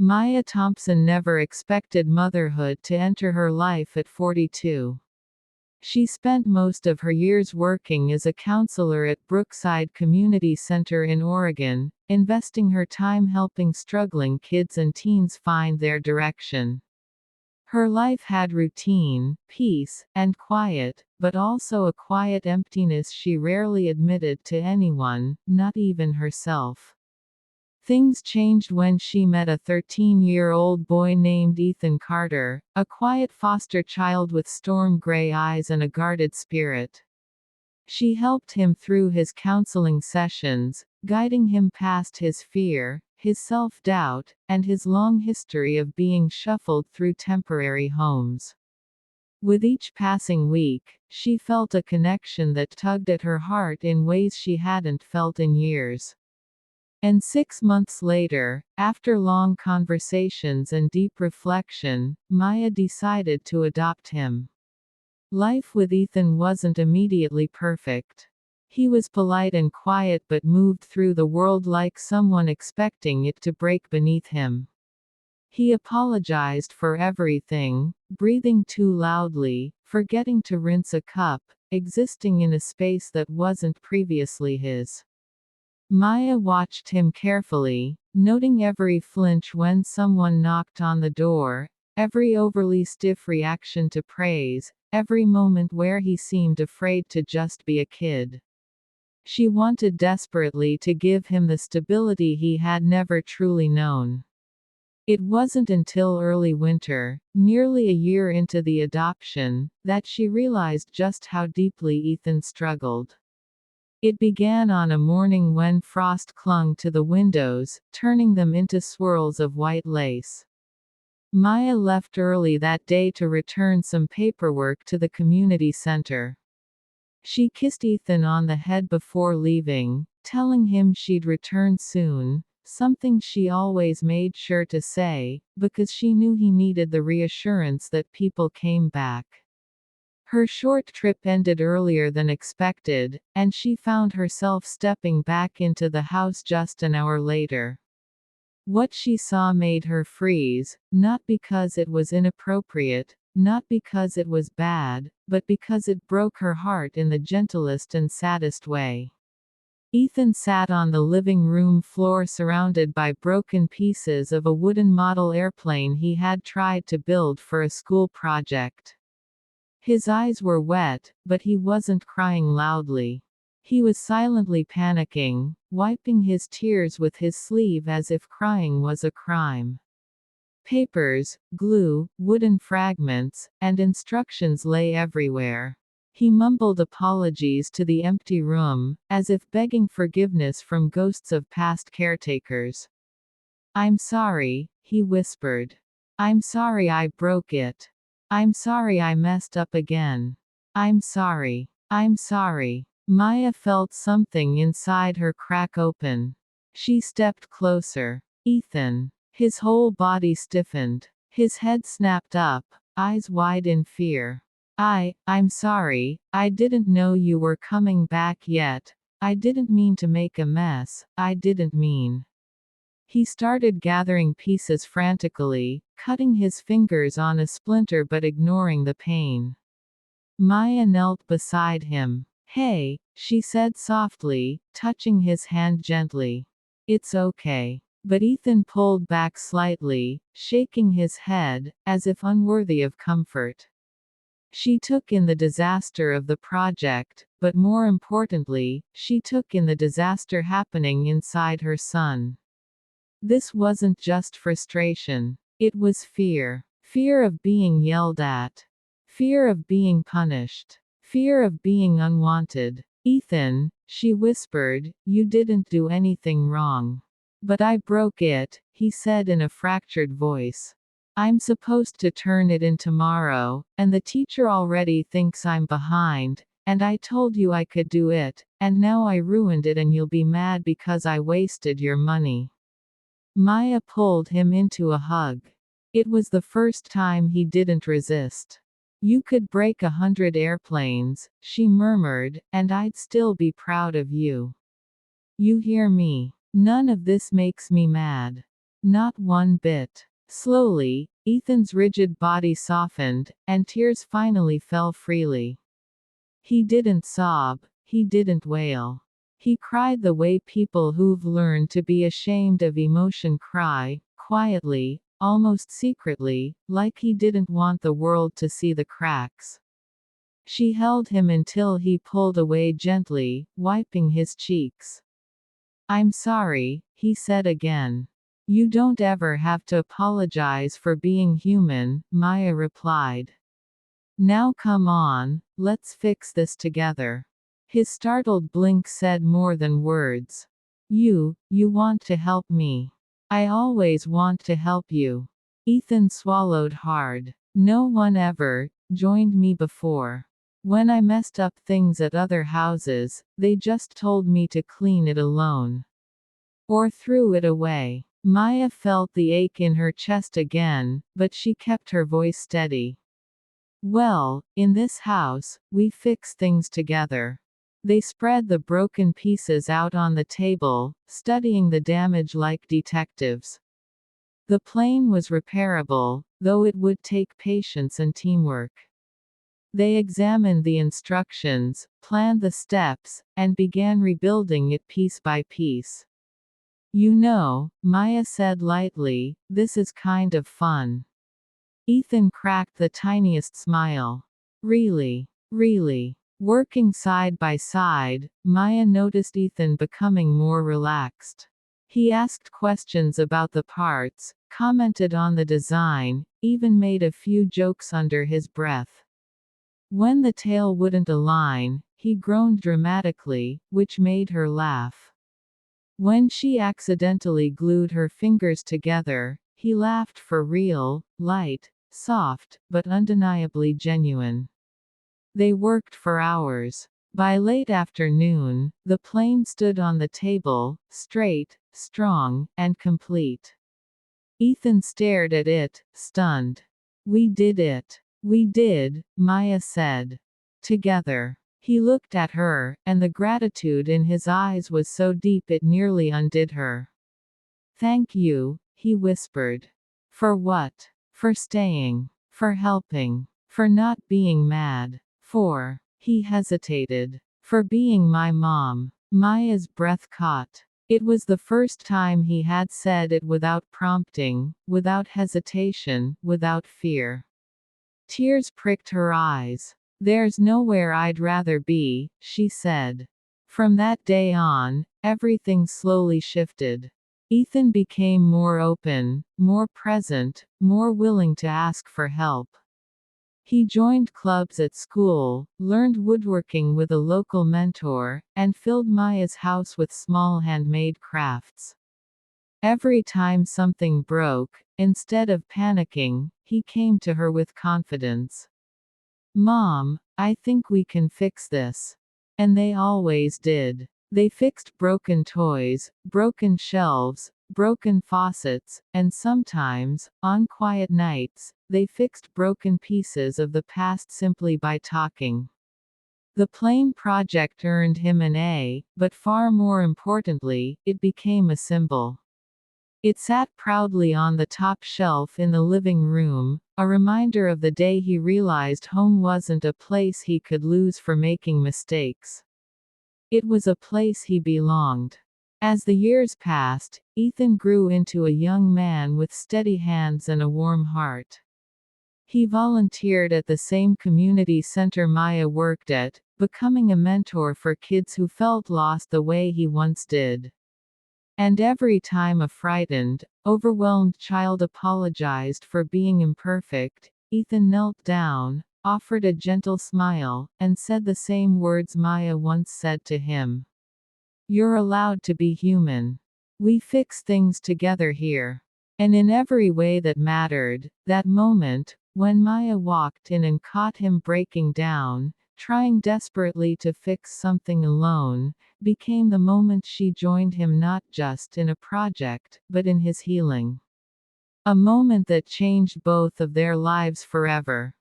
Maya Thompson never expected motherhood to enter her life at 42. She spent most of her years working as a counselor at Brookside Community Center in Oregon, investing her time helping struggling kids and teens find their direction. Her life had routine, peace, and quiet, but also a quiet emptiness she rarely admitted to anyone, not even herself. Things changed when she met a 13-year-old boy named Ethan Carter, a quiet foster child with storm gray eyes and a guarded spirit. She helped him through his counseling sessions, guiding him past his fear, his self-doubt, and his long history of being shuffled through temporary homes. With each passing week, she felt a connection that tugged at her heart in ways she hadn't felt in years. And 6 months later, after long conversations and deep reflection, Maya decided to adopt him. Life with Ethan wasn't immediately perfect. He was polite and quiet but moved through the world like someone expecting it to break beneath him. He apologized for everything, breathing too loudly, forgetting to rinse a cup, existing in a space that wasn't previously his. Maya watched him carefully, noting every flinch when someone knocked on the door, every overly stiff reaction to praise, every moment where he seemed afraid to just be a kid. She wanted desperately to give him the stability he had never truly known. It wasn't until early winter, nearly a year into the adoption, that she realized just how deeply Ethan struggled. It began on a morning when frost clung to the windows, turning them into swirls of white lace. Maya left early that day to return some paperwork to the community center. She kissed Ethan on the head before leaving, telling him she'd return soon, something she always made sure to say, because she knew he needed the reassurance that people came back. Her short trip ended earlier than expected, and she found herself stepping back into the house just an hour later. What she saw made her freeze, not because it was inappropriate, not because it was bad, but because it broke her heart in the gentlest and saddest way. Ethan sat on the living room floor surrounded by broken pieces of a wooden model airplane he had tried to build for a school project. His eyes were wet, but he wasn't crying loudly. He was silently panicking, wiping his tears with his sleeve as if crying was a crime. Papers, glue, wooden fragments, and instructions lay everywhere. He mumbled apologies to the empty room, as if begging forgiveness from ghosts of past caretakers. "I'm sorry," he whispered. "I'm sorry I broke it. I'm sorry I messed up again. I'm sorry. I'm sorry." Maya felt something inside her crack open. She stepped closer. Ethan. His whole body stiffened. His head snapped up, eyes wide in fear. I'm sorry, I didn't know you were coming back yet. I didn't mean to make a mess, I didn't mean. He started gathering pieces frantically, cutting his fingers on a splinter but ignoring the pain. Maya knelt beside him. "Hey," she said softly, touching his hand gently. "It's okay." But Ethan pulled back slightly, shaking his head, as if unworthy of comfort. She took in the disaster of the project, but more importantly, she took in the disaster happening inside her son. This wasn't just frustration. It was fear. Fear of being yelled at. Fear of being punished. Fear of being unwanted. "Ethan," she whispered, "you didn't do anything wrong. But I broke it," he said in a fractured voice. "I'm supposed to turn it in tomorrow, and the teacher already thinks I'm behind, and I told you I could do it, and now I ruined it and you'll be mad because I wasted your money." Maya pulled him into a hug. It was the first time he didn't resist. "You could break 100 airplanes," she murmured, "and I'd still be proud of you. You hear me? None of this makes me mad. Not one bit. Slowly, Ethan's rigid body softened, and tears finally fell freely. He didn't sob, he didn't wail. He cried the way people who've learned to be ashamed of emotion cry, quietly, almost secretly, like he didn't want the world to see the cracks. She held him until he pulled away gently, wiping his cheeks. "I'm sorry," he said again. "You don't ever have to apologize for being human," Maya replied. "Now come on, let's fix this together." His startled blink said more than words. You want to help me." "I always want to help you." Ethan swallowed hard. "No one ever joined me before. When I messed up things at other houses, they just told me to clean it alone. Or threw it away." Maya felt the ache in her chest again, but she kept her voice steady. "Well, in this house, we fix things together." They spread the broken pieces out on the table, studying the damage like detectives. The plane was repairable, though it would take patience and teamwork. They examined the instructions, planned the steps, and began rebuilding it piece by piece. "You know," Maya said lightly, "this is kind of fun." Ethan cracked the tiniest smile. "Really? Really?" Working side by side, Maya noticed Ethan becoming more relaxed. He asked questions about the parts, commented on the design, even made a few jokes under his breath. When the tail wouldn't align, he groaned dramatically, which made her laugh. When she accidentally glued her fingers together, he laughed for real, light, soft, but undeniably genuine. They worked for hours. By late afternoon, the plane stood on the table, straight, strong, and complete. Ethan stared at it, stunned. "We did it. We did," Maya said. "Together." He looked at her, and the gratitude in his eyes was so deep it nearly undid her. "Thank you," he whispered. "For what?" "For staying. For helping. For not being mad. For," he hesitated, "for being my mom." Maya's breath caught. It was the first time he had said it without prompting, without hesitation, without fear. Tears pricked her eyes. "There's nowhere I'd rather be," she said. From that day on, everything slowly shifted. Ethan became more open, more present, more willing to ask for help. He joined clubs at school, learned woodworking with a local mentor, and filled Maya's house with small handmade crafts. Every time something broke, instead of panicking, he came to her with confidence. "Mom, I think we can fix this." And they always did. They fixed broken toys, broken shelves, broken faucets, and sometimes, on quiet nights, they fixed broken pieces of the past simply by talking. The plane project earned him an A, but far more importantly, it became a symbol. It sat proudly on the top shelf in the living room, a reminder of the day he realized home wasn't a place he could lose for making mistakes. It was a place he belonged. As the years passed, Ethan grew into a young man with steady hands and a warm heart. He volunteered at the same community center Maya worked at, becoming a mentor for kids who felt lost the way he once did. And every time a frightened, overwhelmed child apologized for being imperfect, Ethan knelt down, offered a gentle smile, and said the same words Maya once said to him. "You're allowed to be human. We fix things together here." And in every way that mattered, that moment, when Maya walked in and caught him breaking down, trying desperately to fix something alone, became the moment she joined him not just in a project, but in his healing. A moment that changed both of their lives forever.